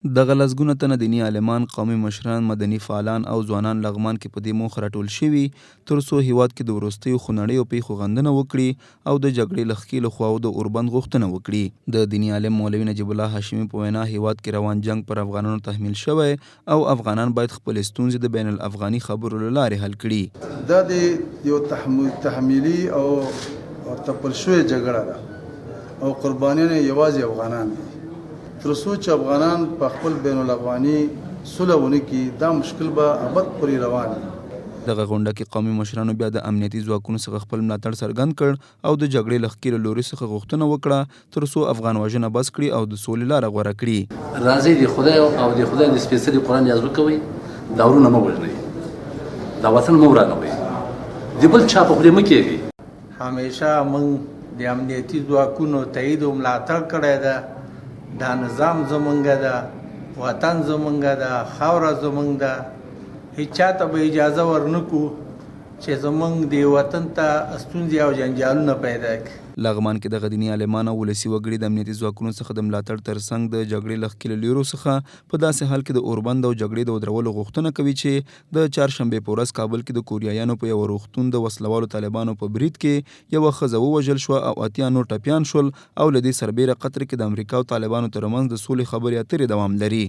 دغه لسګونه تنه دیني عالمان، قومي مشران، مدني فعالان او ځوانان لغمان کې په دې موخه راټول شوي تر څو هیواد کې د وروستیو خونړیو پیښو غندنه وکړي او د جګړې له ښکېلو خواوو د اوربند غوښتنه وکړي. د دیني عالم مولوي نجیب الله هاشمي په وینا هیواد کې روان جنګ پر افغانانو تحمیل شوی او افغانان باید خپلې ستونزې د بین الافغاني خبرو له لارې حل کړي. دا د یو تحمیلي او تپل شوې جګړه ده او قربانیان یوازې افغانان دي. تر څو چې افغانان په خپل بین الافغاني سوله ونه کړي دا مشکل به ابد پورې روان وي. دغه غونډه کې قومي مشرانو بیا د امنیتي ځواکونو څخه خپل ملاتړ څرګند کړ او د جګړې له ښکېلو لوري څخه غوښتنه وکړه تر څو افغان وژنه بس کړي او د سولې لاره غوره کړي. راځئ د خدای او د خدای د سپېڅلي قرآن یاد وکوئ، دا ورونه مه وژنئ، دا وطن مه ورانوئ، د بل چا په خولې مه کېږئ. همیشه موږ د امنیتي ځواکونو تایید او ملاتړ کړی ده. دا نظام زمونږ ده، وطن زمونږ ده، خاوره زمونږ ده. هیڅ چاته به اجازه ورنکو چې زمونږ د وطن ته ستونزې او جنجالونه پیدا کړي. لغمان کې د دیني عالمان او ولسي وګړي د امنیتي ځواکونو څخه د ملاتړ ترڅنګ د جګړې له ښکېلو لورو څخه په داسې حال کې د اوربند او جګړې د ودرولو غوښتنه کوي چې د چهارشنبې په ورځ کابل کې د کوریایانو په یوه روغتون د وسلوالو طالبانو په برید کې یوه ښځه ووژل شوه او 80 نور ټپیان شول او له دې سربیره قطر کې د امریکا او طالبانو ترمنځ د سولې خبرې اترې دوام لري.